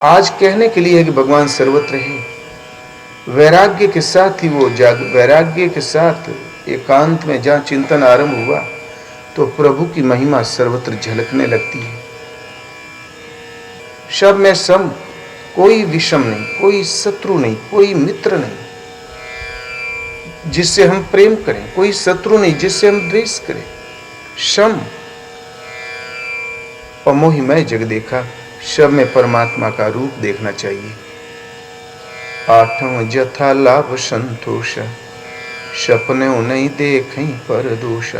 आज कहने के लिए है कि भगवान सर्वत्र है। वैराग्य के साथ ही वो वैराग्य के साथ एकांत में जहाँ चिंतन आरंभ हुआ तो प्रभु की महिमा सर्वत्र झलकने लगती है। सब में सम, कोई विषम नहीं, कोई शत्रु नहीं, कोई मित्र नहीं जिससे हम प्रेम करें, कोई शत्रु नहीं जिससे हम द्वेष करें। सम और मोहिमय जग देखा, सब में परमात्मा का रूप देखना चाहिए। आठवां जथा लाभ संतोष, सपने नहीं देखें पर दोष।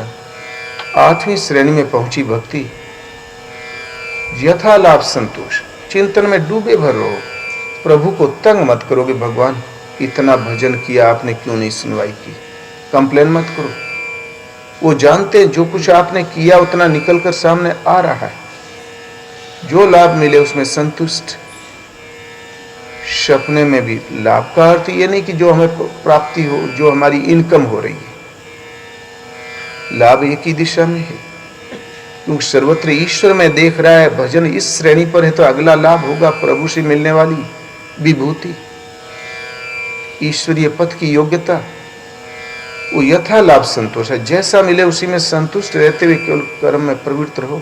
आठवीं श्रेणी में पहुंची भक्ति। यथा लाभ संतोष, चिंतन में डूबे भर रहो, प्रभु को तंग मत करोगे। भगवान इतना भजन किया, आपने क्यों नहीं सुनवाई की, कंप्लेन मत करो। वो जानते हैं जो कुछ आपने किया उतना निकलकर सामने आ रहा है। जो लाभ मिले उसमें संतुष्ट। सपने में भी लाभ का अर्थ ये नहीं कि जो हमें प्राप्ति हो, जो हमारी इनकम हो रही है, लाभ एक ही दिशा में है क्योंकि सर्वत्र ईश्वर में देख रहा है। भजन इस श्रेणी पर है तो अगला लाभ होगा प्रभु से मिलने वाली विभूति, ईश्वरीय पथ की योग्यता। वो यथा लाभ संतोष है, जैसा मिले उसी में संतुष्ट रहते हुए केवल कर्म में प्रवृत्त रहो।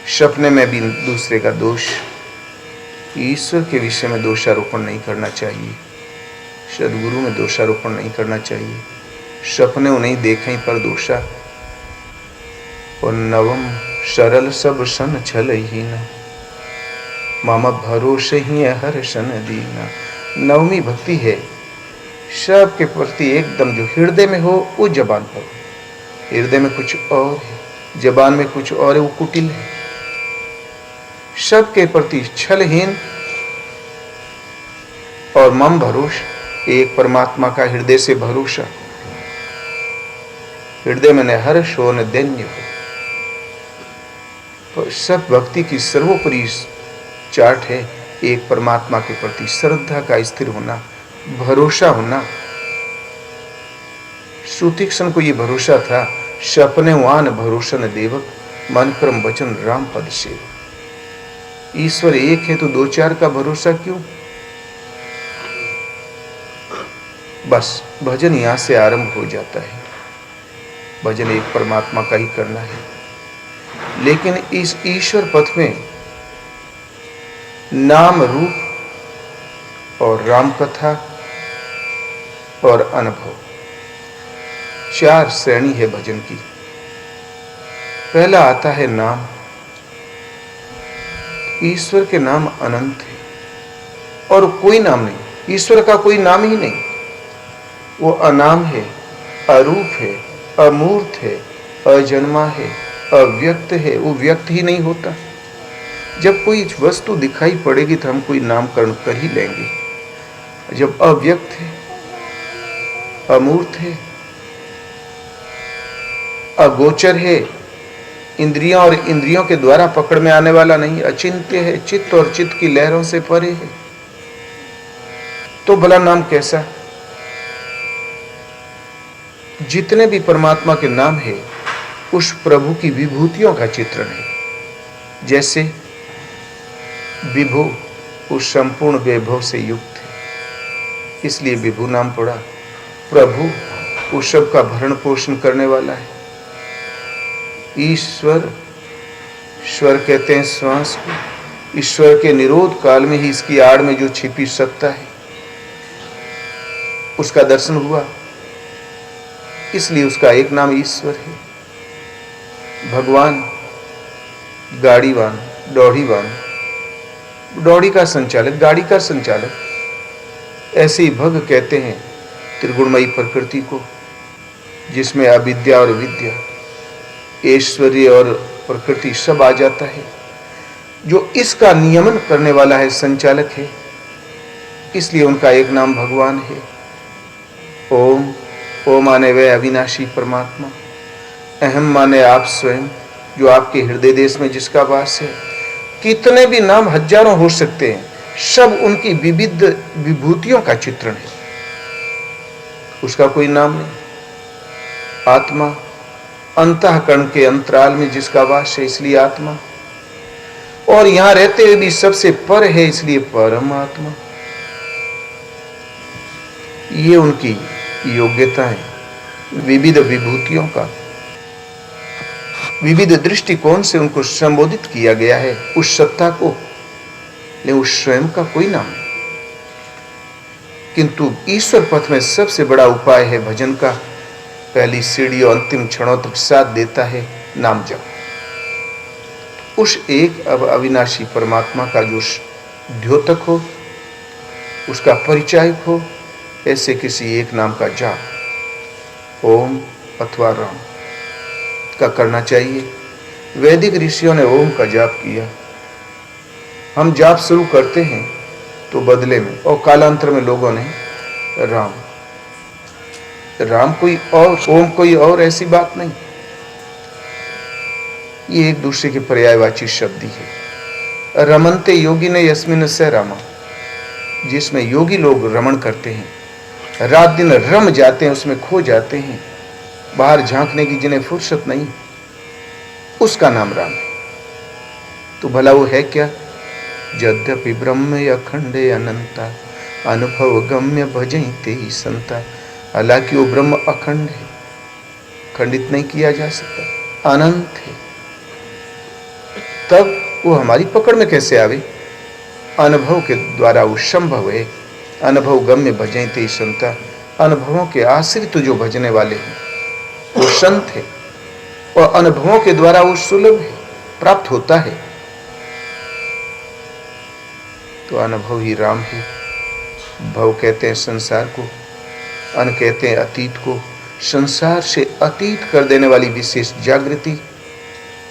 सपने में भी दूसरे का दोष, ईश्वर के विषय में दोषारोपण नहीं करना चाहिए, सदगुरु में दोषारोपण नहीं करना चाहिए। सपने उन्हें देखें पर दोषा। और नवम सरल सब सन छल ही न, मामा भरोसे ही हर सन दीना। नवमी भक्ति है सब के प्रति एकदम, जो हृदय में हो वो जबान पर हो। हृदय में कुछ और है, जबान में कुछ और है, वो कुटिल है। सब के प्रति छलहीन और मम भरोसा, एक परमात्मा का हृदय से भरोसा। हृदय में न हर्ष हो न दैन्य हो। तो सब भक्ति की सर्वोपरि चार्ट है एक परमात्मा के प्रति श्रद्धा का स्थिर होना, भरोसा होना। सुतीक्ष्ण को ये भरोसा था, सपने वान भरोसन देवक, मन क्रम वचन राम पद सेवक। ईश्वर एक है तो दो चार का भरोसा क्यों। बस भजन यहां से आरंभ हो जाता है। भजन एक परमात्मा का ही करना है, लेकिन इस ईश्वर पथ में नाम रूप और राम कथा और अनुभव, चार श्रेणी है भजन की। पहला आता है नाम। ईश्वर के नाम अनंत है और कोई नाम नहीं, ईश्वर का कोई नाम ही नहीं। वो अनाम है, अरूप है, अमूर्त है, अजन्मा है, अव्यक्त है। वो व्यक्त ही नहीं होता। जब कोई वस्तु दिखाई पड़ेगी तो हम कोई नामकरण कर ही लेंगे। जब अव्यक्त है, अमूर्त है, अगोचर है, इंद्रियों और इंद्रियों के द्वारा पकड़ में आने वाला नहीं, अचिंत्य है, चित्त और चित्त की लहरों से परे है, तो भला नाम कैसा। जितने भी परमात्मा के नाम है उस प्रभु की विभूतियों का चित्रण है। जैसे विभु उस संपूर्ण वैभव से युक्त है, इसलिए विभु नाम पड़ा। प्रभु उस सब का भरण पोषण करने वाला है। ईश्वर, स्वर कहते हैं श्वास को। ईश्वर के निरोध काल में ही इसकी आड़ में जो छिपी सत्ता है उसका दर्शन हुआ, इसलिए उसका एक नाम ईश्वर है। भगवान गाड़ीवान, दौड़ीवान, दौड़ी का संचालक, गाड़ी का संचालक। ऐसे ही भग कहते हैं त्रिगुणमयी प्रकृति को, जिसमें अविद्या और विद्या, ऐश्वर्य और प्रकृति सब आ जाता है। जो इसका नियमन करने वाला है, संचालक है, इसलिए उनका एक नाम भगवान है। ओम, ओम माने वह अविनाशी परमात्मा। अहम माने आप स्वयं, जो आपके हृदय देश में जिसका वास है। कितने भी नाम हजारों हो सकते हैं, सब उनकी विविध विभूतियों का चित्रण है, उसका कोई नाम नहीं। आत्मा, अंतःकरण के अंतराल में जिसका वास है, इसलिए आत्मा। और यहां रहते हुए भी सबसे पर है, इसलिए परमात्मा। ये उनकी योग्यता है, विविध विभूतियों का विविध दृष्टिकोण से उनको संबोधित किया गया है, उस सत्ता को, लेकिन उस स्वयं का कोई नाम नहीं। किंतु ईश्वर पथ में सबसे बड़ा उपाय है भजन का। पहली सीढ़ी और अंतिम क्षणों तक साथ देता है नाम जप। उस एक अविनाशी परमात्मा का जो द्योतक हो, उसका परिचायक हो, ऐसे किसी एक नाम का जाप ओम अथवा राम का करना चाहिए। वैदिक ऋषियों ने ओम का जाप किया। हम जाप शुरू करते हैं तो बदले में और कालांतर में लोगों ने राम कोई और, ओम कोई और, ऐसी बात नहीं। ये एक दूसरे के पर्यायवाची शब्द ही है। रमनते योगी ने यस्मिन से रामा, जिसमें योगी लोग रमण करते हैं, रात दिन रम जाते हैं, उसमें खो जाते हैं, बाहर झांकने की जिन्हें फुर्सत नहीं, उसका नाम राम है। तो भला वो है क्या? यद्यपि ब्रह्म अखंडे अनंता अनुभव गम्य भजते ही संता। हालांकि वो ब्रह्म अखंड है, खंडित नहीं किया जा सकता, अनंत है, तब वो हमारी पकड़ में कैसे आवे? अनुभव के द्वारा वो संभव है। अनुभव गम्य भजते ही संता, अनुभवों के आश्रित जो भजने वाले हैं वो संत है, और अनुभवों के द्वारा वो सुलभ है, प्राप्त होता है। तो अनुभव ही राम है। भव कहते हैं संसार को, अन कहते हैं अतीत को। संसार से अतीत कर देने वाली विशेष जागृति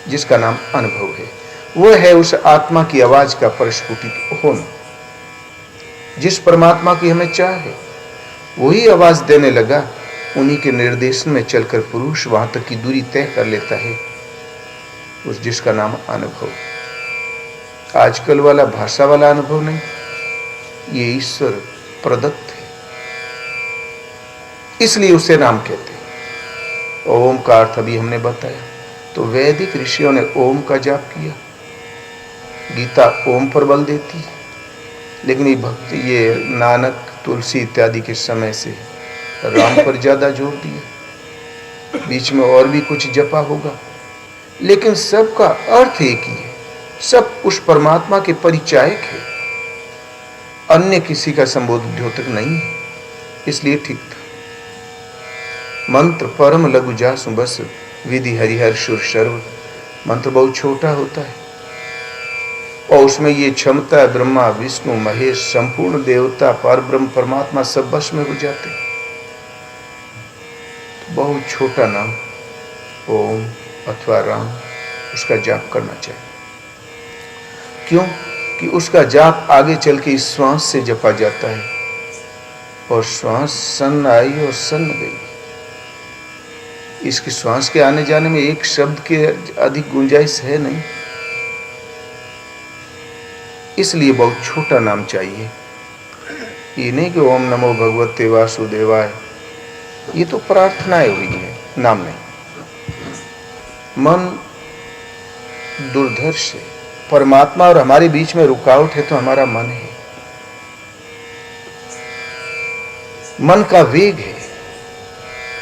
जिसका नाम अनुभव है, वह है उस आत्मा की आवाज का परिस्फुटित होना। जिस परमात्मा की हमें चाह है वही आवाज देने लगा, उन्हीं के निर्देशन में चलकर पुरुष वहां तक की दूरी तय कर लेता है, उस जिसका नाम अनुभव। आजकल वाला भाषा वाला अनुभव नहीं, ये ईश्वर प्रदत्त है, इसलिए उसे नाम कहते हैं। ओम का अर्थ अभी हमने बताया। तो वैदिक ऋषियों ने ओम का जाप किया। गीता ओम पर बल देती है, लेकिन ये भक्ति, ये नानक, तुलसी इत्यादि के समय से राम पर ज्यादा जोर दिया। बीच में और भी कुछ जपा होगा, लेकिन सबका अर्थ एक ही है, सब उस परमात्मा के परिचायक है, अन्य किसी का संबोधित द्योतक नहीं है, इसलिए ठीक था। मंत्र परम लघु जासु बस विधि हरिहर सुर सर्व। मंत्र बहुत छोटा होता है और उसमें ये क्षमता है, ब्रह्मा विष्णु महेश संपूर्ण देवता परब्रह्म परमात्मा सब बस में हो जाते हैं। तो बहुत छोटा नाम ओम अथवा राम, उसका जाप करना चाहिए। क्यों? कि उसका जाप आगे चल के इस श्वास से जपा जाता है, और श्वास सन आई और सन गई। इसके श्वास के आने जाने में एक शब्द के अधिक गुंजाइश है नहीं, इसलिए बहुत छोटा नाम चाहिए। ये नहीं कि ओम नमो भगवते वासुदेवाय, ये तो प्रार्थनाएं हुई है, नाम नहीं। मन दुर्धर्ष है, परमात्मा और हमारे बीच में रुकावट है तो हमारा मन है। मन का वेग है,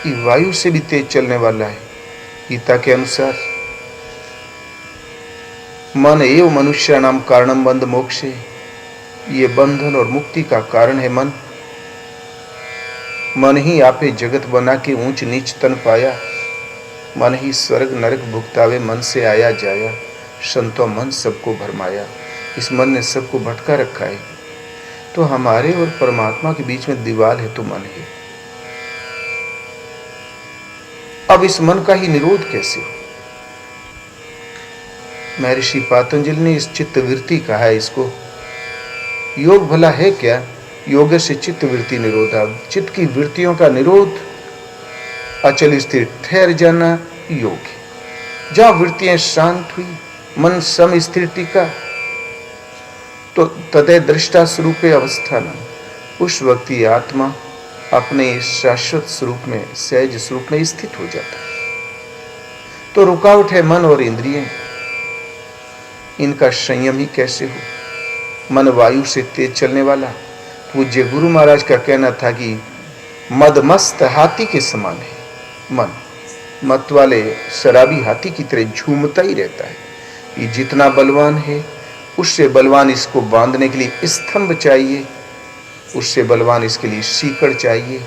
ये वायु से भी तेज चलने वाला है। गीता के अनुसार मन एव मनुष्य नाम कारणम बंध मोक्षे, ये बंधन और मुक्ति का कारण है मन। मन ही आपे जगत बना के ऊंच नीच तन पाया, मन ही स्वर्ग नरक भुगतावे, मन से आया जाया, संतों मन सबको भरमाया। इस मन ने सबको भटका रखा है। तो हमारे और परमात्मा के बीच में दीवार है तो मन है। अब इस मन का ही निरोध कैसे हो? महर्षि पातंजलि ने इस चित्त वृत्ति कहा है इसको। योग भला है क्या? योग से चित्त वृत्ति निरोधा, चित्त की वृत्तियों का निरोध, अचल स्थिर ठहर जाना योग है। जहां वृत्तियां शांत हुई, मन सम स्थिर टिका, तो तदे दृष्टा स्वरूपे अवस्थान, उस वक्त ही आत्मा अपने शाश्वत स्वरूप में, सहज स्वरूप में स्थित हो जाता है। तो रुकावट है मन और इंद्रिय। इनका संयम ही कैसे हो। मन वायु से तेज चलने वाला। पूज्य गुरु महाराज का कहना था कि मदमस्त हाथी के समान है मन। मत वाले शराबी हाथी की तरह झूमता ही रहता है। ये जितना बलवान है उससे बलवान इसको बांधने के लिए स्तंभ चाहिए, उससे बलवान इसके लिए सीकड़ चाहिए,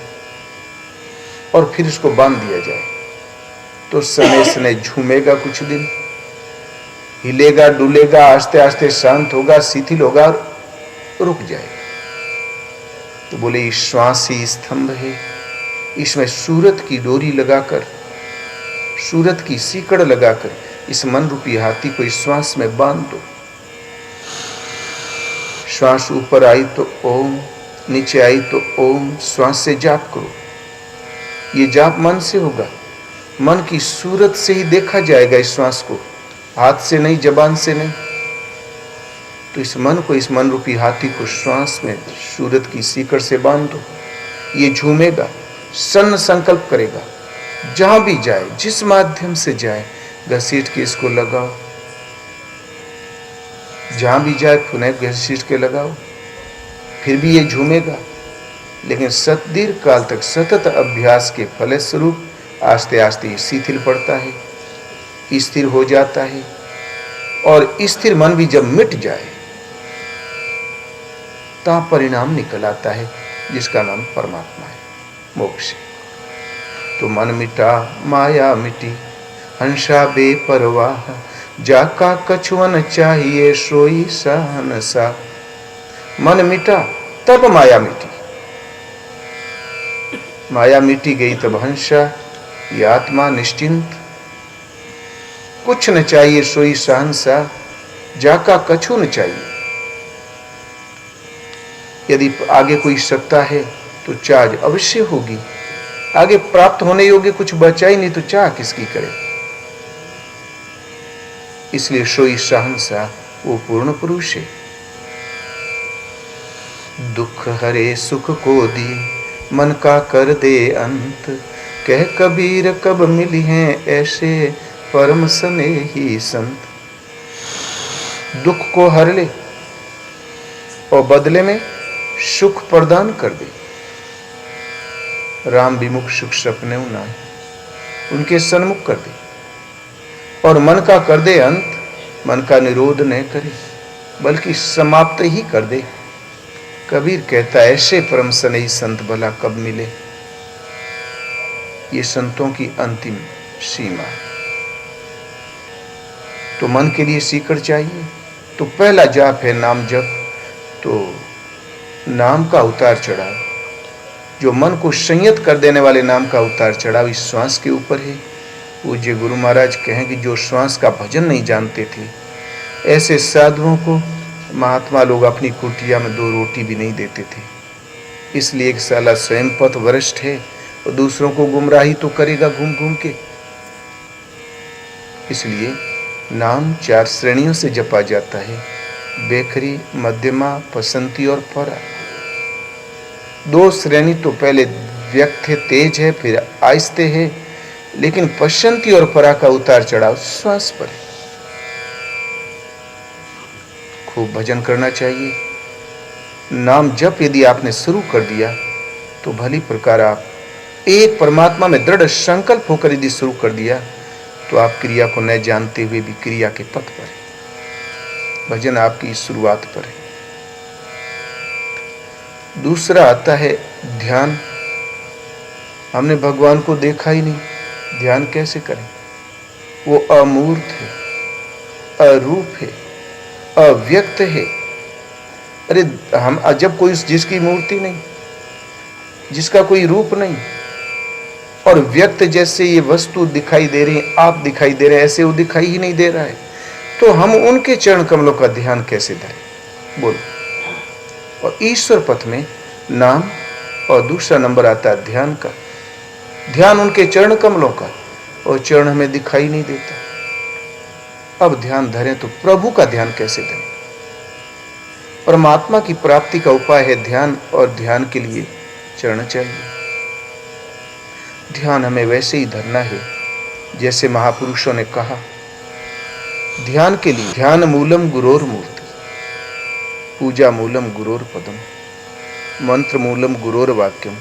और फिर इसको बांध दिया जाए तो सने सने झूमेगा, कुछ दिन हिलेगा डुलेगा, आस्ते आस्ते शांत होगा, शिथिल होगा और रुक जाएगा। तो बोले ये श्वास ही स्तंभ है, इसमें सूरत की डोरी लगाकर, सूरत की सीकड़ लगाकर इस मन रूपी हाथी को इस श्वास में बांध दो। श्वास ऊपर आई तो ओम, नीचे आई तो ओम। श्वास से जाप करो। ये जाप मन से होगा, मन की सूरत से ही देखा जाएगा इस श्वास को, हाथ से नहीं, जबान से नहीं। तो इस मन को, इस मन रूपी हाथी को श्वास में सूरत की सीकड़ से बांध दो। ये झूमेगा, सन्न संकल्प करेगा, जहां भी जाए, जिस माध्यम से जाए घसीट के इसको लगाओ। जहां भी जाए पुनः घसीट के लगाओ। फिर भी ये झूमेगा, लेकिन दीर्घ काल तक सतत अभ्यास के फलस्वरूप आस्ते आस्ते शिथिल पड़ता है, स्थिर हो जाता है। और स्थिर मन भी जब मिट जाए तब परिणाम निकल आता है जिसका नाम परमात्मा है, मोक्ष। तो मन मिटा माया मिटी, हंसा बेपरवाह, जाका कछुअन चाहिए सोई सहनसा। मन मिटा तब माया मिटी, माया मिटी गई तब हंसा, ये आत्मा निश्चिंत। कुछ न चाहिए सोई सहनसा, जाका कछु न चाहिए। यदि आगे कोई सत्ता है तो चाह अवश्य होगी, आगे प्राप्त होने योग्य कुछ बचा ही नहीं तो चाह किसकी करे। इसलिए सोई सहनसा वो पूर्ण पुरुष है। दुख हरे सुख को दिए, मन का कर दे अंत, कह कबीर कब मिली हैं ऐसे परम स्नेही संत। दुख को हर ले और बदले में सुख प्रदान कर दे। राम विमुख सुख सपने उनाए, उनके सन्मुख कर दे। और मन का कर दे अंत, मन का निरोध न करे बल्कि समाप्त ही कर दे। कबीर कहता है ऐसे परम स्नेही संत भला कब मिले। ये संतों की अंतिम सीमा है। तो मन के लिए सीकड़ चाहिए, तो पहला जाप है नाम जप। तो नाम का उतार चढ़ाव, जो मन को संयत कर देने वाले नाम का उतार चढ़ाव इस श्वास के ऊपर है। पूज्य गुरु महाराज कहें कि जो श्वास का भजन नहीं जानते थे, ऐसे साधुओं को महात्मा लोग अपनी कुटिया में 2 रोटी भी नहीं देते थे। इसलिए एक साला स्वयं पथ वरिष्ठ है और दूसरों को गुमराही तो करेगा घूम घूम के। इसलिए नाम 4 श्रेणियों से जपा जाता है, बेखरी, मध्यमा, पसंती और परा। 2 श्रेणी तो पहले व्यक्त है, तेज है, फिर आहिस्ते है, लेकिन पसंती और परा का उतार चढ़ाव श्वास पर है। खूब भजन करना चाहिए। नाम जप यदि आपने शुरू कर दिया तो भली प्रकार आप एक परमात्मा में दृढ़ संकल्प होकर यदि शुरू कर दिया तो आप क्रिया को न जानते हुए भी क्रिया के पथ पर है। भजन आपकी शुरुआत पर है। दूसरा आता है ध्यान। हमने भगवान को देखा ही नहीं, ध्यान कैसे करें। वो अमूर्त है, अरूप है, अव्यक्त है। अरे हम जब कोई जिसकी मूर्ति नहीं, जिसका कोई रूप नहीं और व्यक्त जैसे ये वस्तु दिखाई दे रही, आप दिखाई दे रहे हैं, ऐसे वो दिखाई ही नहीं दे रहा है, तो हम उनके चरण कमलों का ध्यान कैसे धरें। बोलो। और ईश्वर पथ में नाम और दूसरा नंबर आता है ध्यान का। ध्यान उनके चरण कमलों का, और चरण हमें दिखाई नहीं देता। अब ध्यान धरें तो प्रभु का ध्यान कैसे धरें। परमात्मा की प्राप्ति का उपाय है ध्यान, और ध्यान के लिए चरण चाहिए। ध्यान हमें वैसे ही धरना है जैसे महापुरुषों ने कहा। ध्यान के लिए ध्यान मूलम गुरोर मूर्ति, पूजा मूलम गुरोर पदम, मंत्र मूलम गुरोर वाक्यम,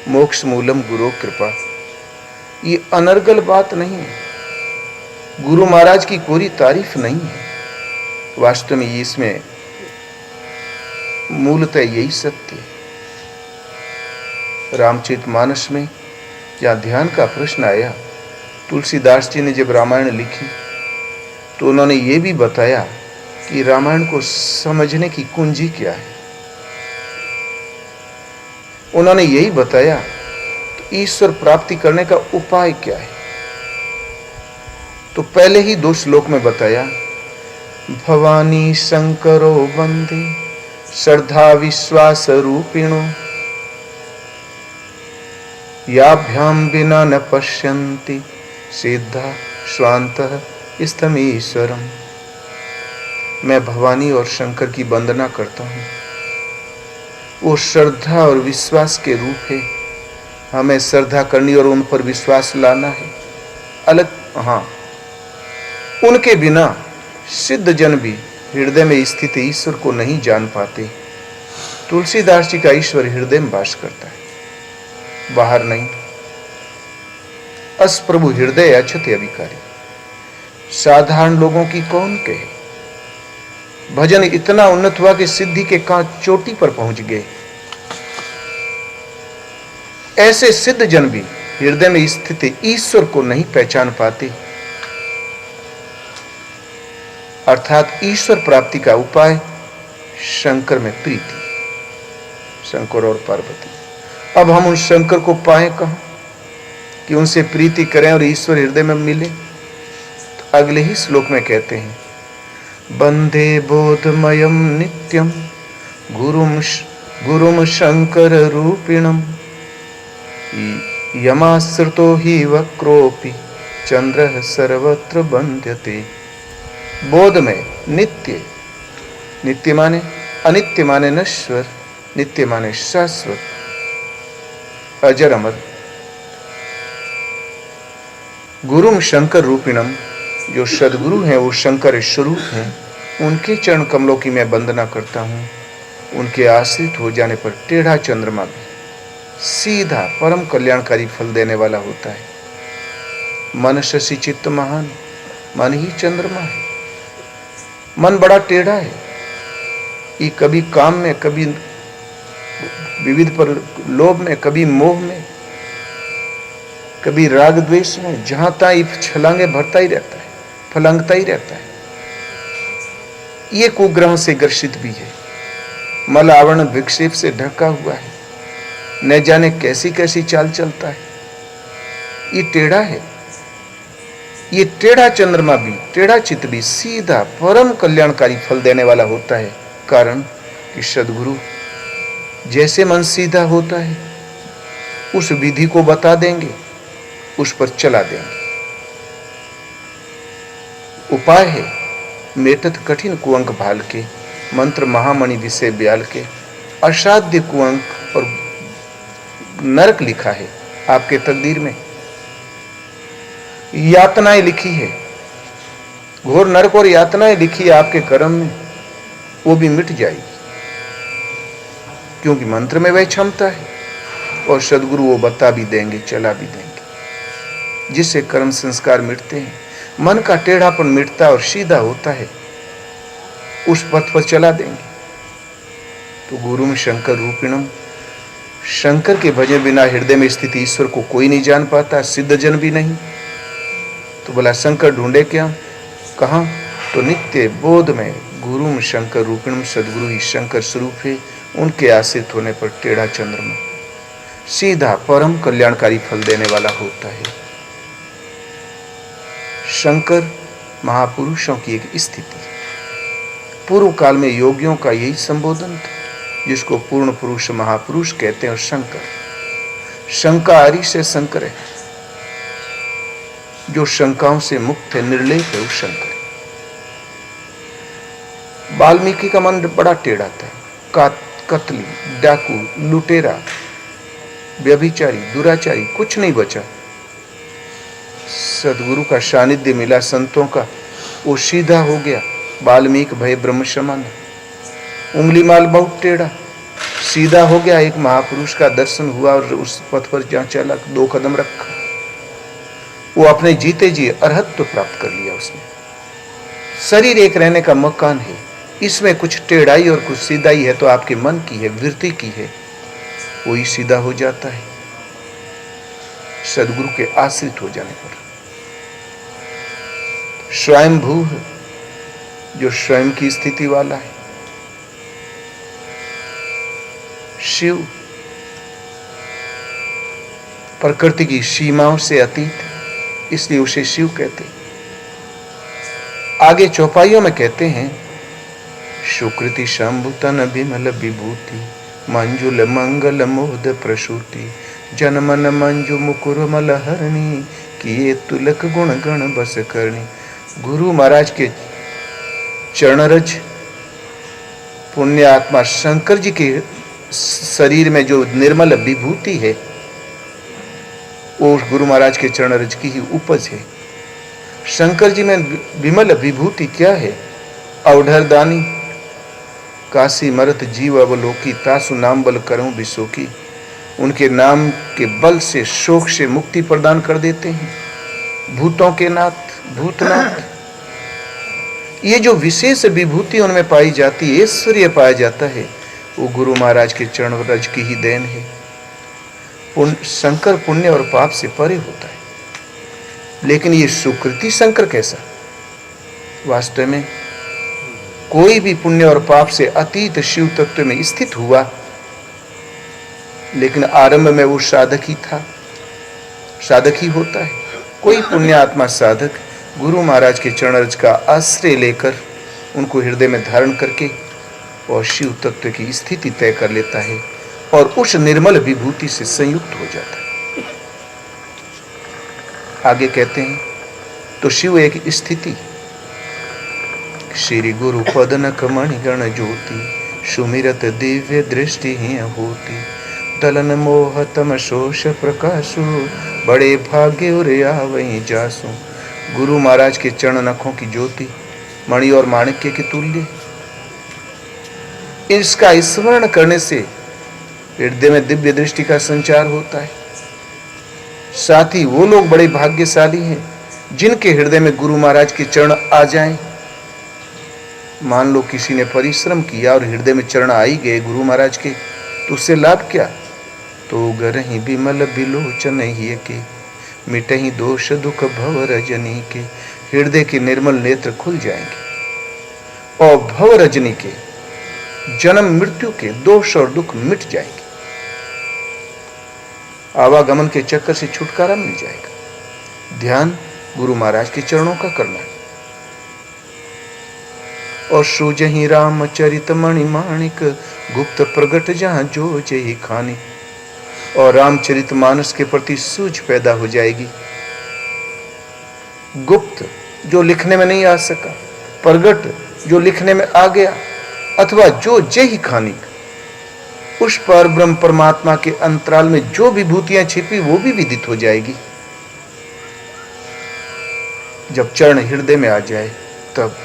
मोक्ष मूलम गुरो कृपा। ये अनर्गल बात नहीं है, गुरु महाराज की कोई तारीफ नहीं है। वास्तव में इसमें मूलतः यही सत्य है। रामचरितमानस में जहाँ ध्यान का प्रश्न आया, तुलसीदास जी ने जब रामायण लिखी तो उन्होंने ये भी बताया कि रामायण को समझने की कुंजी क्या है। उन्होंने यही बताया तो ईश्वर प्राप्ति करने का उपाय क्या है। तो पहले ही 2 श्लोक में बताया, भवानी शंकरो वंदे श्रद्धा विश्वास रूपिणो, याभ्याम बिना न पश्यन्ति सिद्धा स्वान्तः स्थमीश्वरम। मैं भवानी और शंकर की वंदना करता हूँ। वो श्रद्धा और विश्वास के रूप है। हमें श्रद्धा करनी और उन पर विश्वास लाना है। अलग हाँ, उनके बिना सिद्ध जन भी हृदय में स्थित ईश्वर को नहीं जान पाते। तुलसीदास जी का ईश्वर हृदय में वास करता है, बाहर नहीं। अस प्रभु हृदय अछत अभिकारी। साधारण लोगों की कौन कहे। भजन इतना उन्नत हुआ कि सिद्धि के चोटी पर पहुंच गए। ऐसे सिद्ध जन भी हृदय में स्थित ईश्वर को नहीं पहचान पाते। अर्थात ईश्वर प्राप्ति का उपाय शंकर में प्रीति, शंकर और पार्वती। अब हम उन शंकर को पाएं कहां कि उनसे प्रीति करें और ईश्वर हृदय में मिले। तो अगले ही श्लोक में कहते हैं, वंदे बोधमयम नित्यम गुरुम शंकर रूपिणम, यमाश्रितो हि वक्रोपि चंद्र सर्वत्र बंध्यते। बोधमय, नित्य, नित्य माने अनित्य माने नश्वर, नित्य माने शाश्वत, अजर अमर। गुरुम शंकर रूपिणम, जो सदगुरु हैं वो शंकर स्वरूप हैं, उनके चरण कमलों की मैं वंदना करता हूँ। उनके आश्रित हो जाने पर टेढ़ा चंद्रमा भी सीधा परम कल्याणकारी फल देने वाला होता है। मन शशि चित्त महान, मन ही चंद्रमा है। मन बड़ा टेढ़ा है, ये कभी काम में, कभी विविध पर लोभ में, कभी मोह में, कभी राग द्वेष में, जहां तक छलांगे भरता ही रहता है, फलंगता ही रहता है। ये कुग्रह से ग्रसित भी है, मल आवरण विक्षेप से ढका हुआ है, न जाने कैसी कैसी चाल चलता है। ये टेढ़ा है। ये टेढ़ा चंद्रमा भी, टेढ़ा चित्त भी सीधा परम कल्याणकारी फल देने वाला होता है। कारण कि सद्गुरु जैसे मन सीधा होता है उस विधि को बता देंगे, उस पर चला देंगे। उपाय है, मेटत कठिन कुअंक भाल के, मंत्र महामणि विषय ब्याल के। असाध्य कुअंक और नरक लिखा है आपके तकदीर में, यातनाएं लिखी है, घोर नरक और यातनाएं लिखी है आपके कर्म में, वो भी मिट जाएगी। क्योंकि मंत्र में वह क्षमता है और सद्गुरु वो बता भी देंगे, चला भी देंगे। जिससे कर्म संस्कार मिटते हैं, मन का टेढ़ापन मिटता और सीधा होता है, उस पथ पर चला देंगे। तो गुरु में शंकर रूपिणम, शंकर के भजन बिना हृदय में स्थित ईश्वर को कोई नहीं जान पाता, सिद्ध जन भी नहीं। तो बोला शंकर ढूंढे क्या, कहां? तो नित्य बोध में गुरु शंकर रूपिणम, सदगुरु ही शंकर स्वरूप है। उनके आश्रित होने पर टेढ़ा चंद्रमा सीधा परम कल्याणकारी फल देने वाला होता है। शंकर महापुरुषों की एक स्थिति, पूर्व काल में योगियों का यही संबोधन था, जिसको पूर्ण पुरुष महापुरुष कहते हैं। और शंकर, शंका आदि से शंकर है, जो शंकाओं से मुक्त है, निर्लेप है, वो शंकर है। वाल्मीकि का मन बड़ा टेढ़ा था, कतली, डाकू, लुटेरा, व्यभिचारी, दुराचारी, कुछ नहीं बचा। सदगुरु का सानिध्य मिला, संतों का, वो सीधा हो गया, वाल्मीकि भय ब्रह्म समान। उंगली माल बहुत टेढ़ा, सीधा हो गया। एक महापुरुष का दर्शन हुआ और उस पथ पर जहां चला 2 कदम रखा, वो अपने जीते जी अरहत्व प्राप्त कर लिया उसने। शरीर एक रहने का मकान है, इसमें कुछ टेढ़ाई और कुछ सीधाई है तो आपके मन की है, वृत्ति की है, वही सीधा हो जाता है सदगुरु के आश्रित हो जाने पर। स्वयंभू जो स्वयं की स्थिति वाला है, शिव प्रकृति की सीमाओं से अतीत, इसलिए उसे शिव कहते हैं। आगे चौपाइयों में कहते हैं, सुकृति शंभुतन विमल विभूति, मंजुल मंगल मोद प्रसूति, जनमन मंजु मुकुर मलहरणी, किए तुलक गुण गण बस करनी। गुरु महाराज के चरणरज, पुण्य आत्मा शंकर जी के शरीर में जो निर्मल विभूति है, वो गुरु महाराज के चरणरज की ही उपज है। शंकर जी में विमल विभूति क्या है? अवधर दानी, काशी मरत जीव अवलोकी, तासु नाम बल करूं विशोकी। उनके नाम के बल से शोक से मुक्ति प्रदान कर देते हैं। भूतों के नाथ, भूतनाथ, ये जो विशेष विभूति उनमें पाई जाती है, ऐश्वर्य पाया जाता है, वो गुरु महाराज के चरण रज की ही देन है। शंकर पुण्य और पाप से परे होता है। लेकिन ये सुकृति शंकर कैसा? वास्तव में कोई भी पुण्य और पाप से अतीत शिव तत्व में स्थित हुआ, लेकिन आरंभ में वो साधक ही था, साधक ही होता है। कोई पुण्य आत्मा साधक गुरु महाराज के चरणरज का आश्रय लेकर उनको हृदय में धारण करके और शिव तत्व की स्थिति तय कर लेता है और उस निर्मल विभूति से संयुक्त हो जाता है। आगे कहते हैं, तो शिव एक स्थिति, श्री गुरु पदनक मणिगण ज्योति, सुमिरत दिव्य दृष्टि ही होती, दलन मोह तम शोष प्रकाशु, बड़े भाग्य उरे आवई जासु। गुरु महाराज के चरण नखों की ज्योति मणि और माणिक्य के तुल्य, इसका स्मरण करने से हृदय में दिव्य दृष्टि का संचार होता है। साथ ही वो लोग बड़े भाग्यशाली हैं जिनके हृदय में गुरु महाराज के चरण आ जाएं। मान लो किसी ने परिश्रम किया और हृदय में चरण आ ही गए गुरु महाराज के, तो उससे लाभ क्या? तो गरही बिमल बिलोचन ही के, मिटही दोष दुख भव रजनी के। हृदय के निर्मल नेत्र खुल जाएंगे और भव रजनी के, जन्म मृत्यु के दोष और दुख मिट जाएंगे। आवागमन के चक्कर से छुटकारा मिल जाएगा। ध्यान गुरु महाराज के चरणों का करना है। और सूझहि रामचरित मणि माणिक, गुप्त प्रगट जहां जो जय खानी। और रामचरित मानस के प्रति सूझ पैदा हो जाएगी। गुप्त जो लिखने में नहीं आ सका, प्रगट जो लिखने में आ गया, अथवा जो जय खानी, उस पर ब्रह्म परमात्मा के अंतराल में जो विभूतियां छिपी वो भी विदित हो जाएगी। जब चरण हृदय में आ जाए तब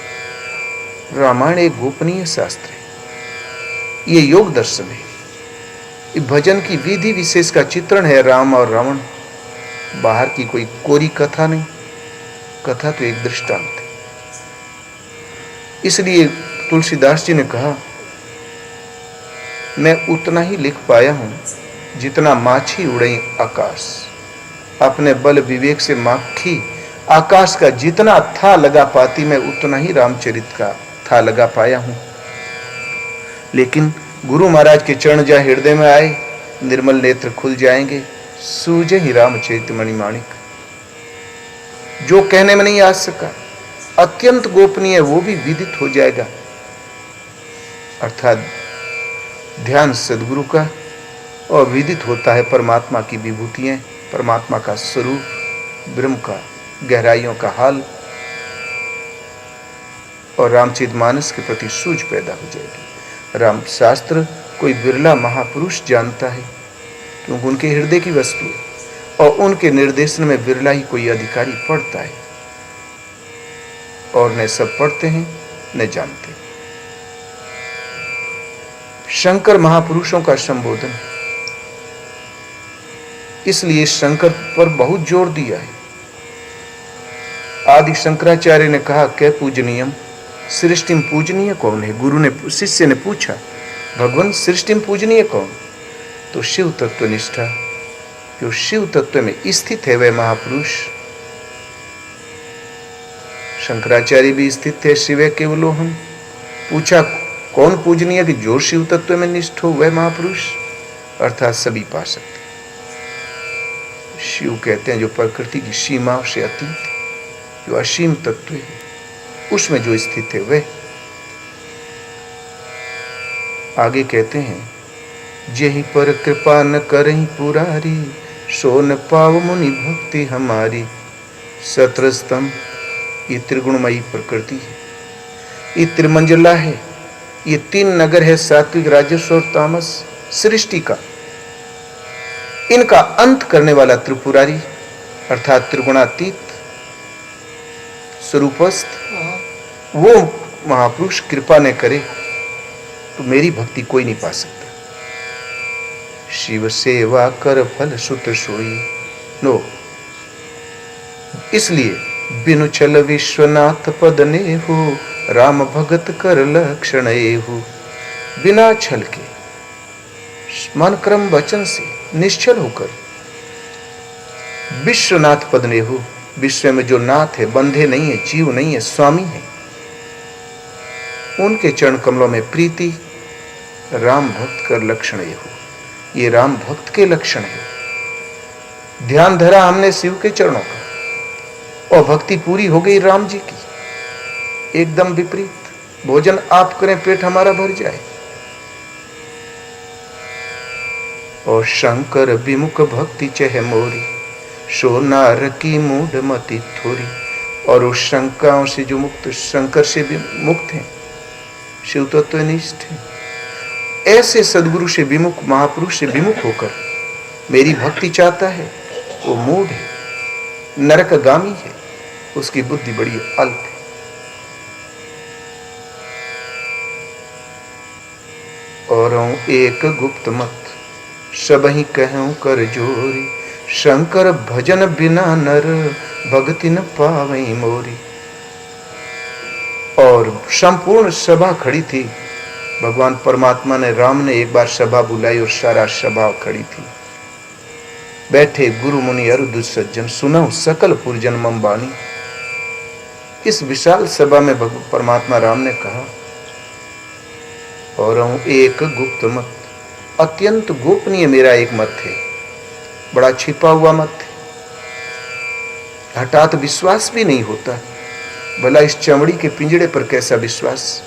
रामायण एक गोपनीय शास्त्र है। ये योग दर्शन है। ये भजन की विधि विशेष का चित्रण है। राम और रावण, बाहर की कोई कोरी कथा नहीं, कथा तो एक दृष्टांत है। इसलिए तुलसीदास जी ने कहा, मैं उतना ही लिख पाया हूं जितना माछी उड़ई आकाश। अपने बल विवेक से माखी आकाश का जितना था लगा पाती, मैं उतना ही रामचरित का था लगा पाया हूं। लेकिन गुरु महाराज के चरण जहां हृदय में आए, निर्मल नेत्र खुल जाएंगे। सूझे ही रामचरित मणि माणिक, जो कहने में नहीं आ सका, अत्यंत गोपनीय, वो भी विदित हो जाएगा। अर्थात ध्यान सदगुरु का और विदित होता है परमात्मा की विभूतियां, परमात्मा का स्वरूप, ब्रह्म का गहराइयों का हाल, और रामचरितमानस के प्रति सूझ पैदा हो जाएगी। राम शास्त्र कोई बिरला महापुरुष जानता है, क्योंकि उनके हृदय की वस्तु है और उनके निर्देशन में बिरला ही कोई अधिकारी पढ़ता है। और न सब पढ़ते हैं न जानते। शंकर महापुरुषों का संबोधन, इसलिए शंकर पर बहुत जोर दिया है। आदि शंकराचार्य ने कहा, कै पूजनीयम, सृष्टि में पूजनीय कौन है? गुरु ने, शिष्य ने पूछा, भगवान सृष्टि में पूजनीय कौन? तो शिव तत्व निष्ठा, जो शिव तत्व में स्थित है वह महापुरुष। शंकराचार्य भी स्थित थे शिव केवलोहम। पूछा कौन पूजनीय? कि जो शिव तत्व में निष्ठ हो वह महापुरुष, अर्थात सभी पा सकते। शिव कहते हैं जो प्रकृति की सीमा से अतीत है, जो असीम तत्व है, उसमें जो स्थित है वह। आगे कहते हैं, जेहि पर कृपा न करहि पुरारी, सो न पाव मुनि भक्ति हमारी। सत्रस्तम, ये त्रिगुणमयी प्रकृति है, ये त्रिमंजला है, ये 3 नगर है, सात्विक, राजस और तामस सृष्टि का। इनका अंत करने वाला त्रिपुरारी अर्थात त्रिगुणातीत स्वरूपस्थ, वो महापुरुष कृपा न करे तो मेरी भक्ति कोई नहीं पा सकता। शिव सेवा कर फल सुत सोई नो, इसलिए बिनु छल विश्वनाथ पद नेहु, राम भगत कर लक्षण एहु। बिना छल के, मन क्रम वचन से निश्चल होकर विश्वनाथ पद नेहु, विश्व में जो नाथ है, बंधे नहीं है, जीव नहीं है, स्वामी है, उनके चरण कमलों में प्रीति, राम भक्त कर लक्षण एहु, ये राम भक्त के लक्षण है। ध्यान धरा हमने शिव के चरणों का और भक्ति पूरी हो गई राम जी की। एकदम विपरीत, भोजन आप करें पेट हमारा भर जाए। और शंकर विमुख भक्ति चह मोरी, सो नार की मूढ़ मति थोरी। और उस शंकाओं से जो मुक्त, शंकर से भी मुक्त हैं, शिव तत्वनिष्ठ हैं, ऐसे सदगुरु से विमुख, महापुरुष से विमुख होकर मेरी भक्ति चाहता है, वो मूढ़ है, नरकगामी है, उसकी बुद्धि बड़ी अल्प है। और एक गुप्त मत, सबहि कहूं कर जोरी। शंकर भजन बिना नर, भगति न पावई मोरी। और संपूर्ण सभा खड़ी थी। भगवान परमात्मा ने, राम ने एक बार सभा बुलाई और सारा सभा खड़ी थी। बैठे गुरु मुनि अरुद सज्जन, सुनौ सकल पुरजन मम बानी। इस विशाल सभा में परमात्मा राम ने कहा, और एक गुप्त मत, अत्यंत गोपनीय मेरा एक मत है, बड़ा छिपा हुआ मत है, हठात विश्वास भी नहीं होता। भला इस चमड़ी के पिंजड़े पर कैसा विश्वास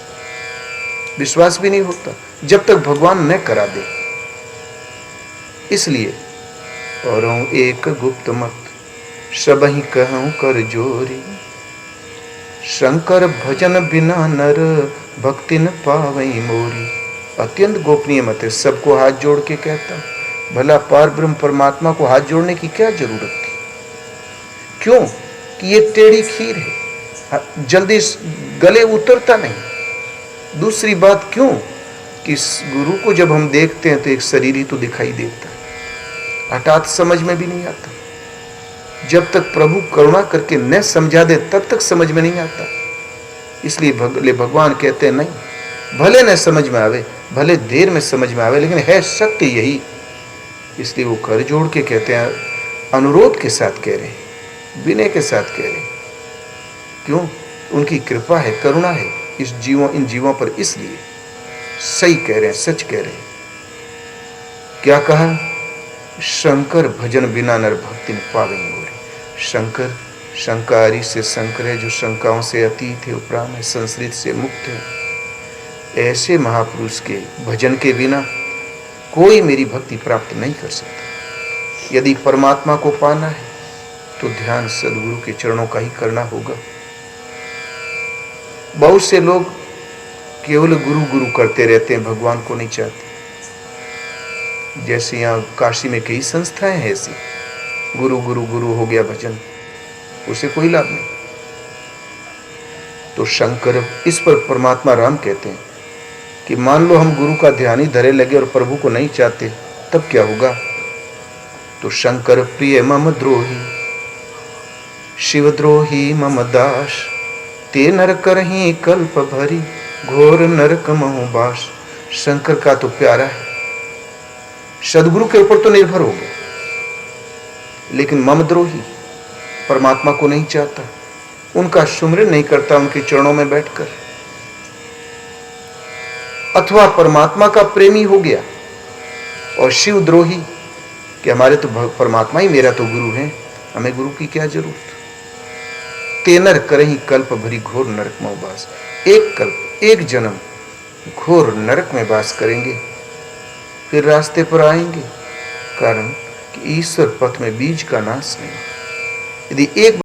भी नहीं होता जब तक भगवान न करा दे। इसलिए और एक गुप्त मत, सबहि कहूं कर जोरी। शंकर भजन बिना नर, भक्ति न पावई मोरी। अत्यंत गोपनीय मत है, सबको हाथ जोड़ के कहता हूं। भला पार ब्रह्म परमात्मा को हाथ जोड़ने की क्या जरूरत थी? क्यों? कि ये टेढ़ी खीर है, जल्दी गले उतरता नहीं। दूसरी बात क्यों? कि गुरु को जब हम देखते हैं तो एक शरीर ही तो दिखाई देता है, हठात समझ में भी नहीं आता। जब तक प्रभु करुणा करके न समझा दे तब तक समझ में नहीं आता। इसलिए भगवान कहते हैं नहीं, भले न समझ में आवे, भले देर में समझ में आवे, लेकिन है सत्य यही। इसलिए वो कर जोड़ के कहते हैं, अनुरोध के साथ कह रहे हैं, विनय के साथ कह रहे हैं। क्यों? उनकी कृपा है, करुणा है इन जीवों पर, इसलिए सही कह रहे हैं, सच कह रहे हैं। क्या कहा? शंकर भजन बिना नर, भक्ति न पावे मोरी। शंकर, शंकारी से शंकर है, जो शंकाओं से अतीत है, उपराम है, संस्कृत से मुक्त है। ऐसे महापुरुष के भजन के बिना कोई मेरी भक्ति प्राप्त नहीं कर सकता। यदि परमात्मा को पाना है तो ध्यान सदगुरु के चरणों का ही करना होगा। बहुत से लोग केवल गुरु गुरु करते रहते हैं, भगवान को नहीं चाहते। जैसे यहाँ काशी में कई संस्थाएं हैं ऐसी, गुरु गुरु गुरु हो गया भजन, उसे कोई लाभ नहीं। तो शंकर इस पर परमात्मा राम कहते हैं कि मान लो हम गुरु का ध्यान ही धरे लगे और प्रभु को नहीं चाहते, तब क्या होगा? तो शंकर प्रिय मम द्रोही, शिवद्रोही मम दास, ते नर करही कल्प भरी, घोर नरक महु बास। शंकर का तो प्यारा है, सदगुरु के ऊपर तो निर्भर हो गया, लेकिन मम द्रोही, परमात्मा को नहीं चाहता, उनका सुमिरन नहीं करता उनके चरणों में बैठकर। अथवा परमात्मा का प्रेमी हो गया और शिवद्रोही कि हमारे तो परमात्मा ही मेरा तो गुरु है, हमें गुरु की क्या जरूरत। तेनर करही कल्प भरी घोर नरक में वास। एक कल्प, एक जन्म घोर नरक में वास करेंगे, फिर रास्ते पर आएंगे, कारण कि ईश्वर पथ में बीज का नाश नहीं। यदि एक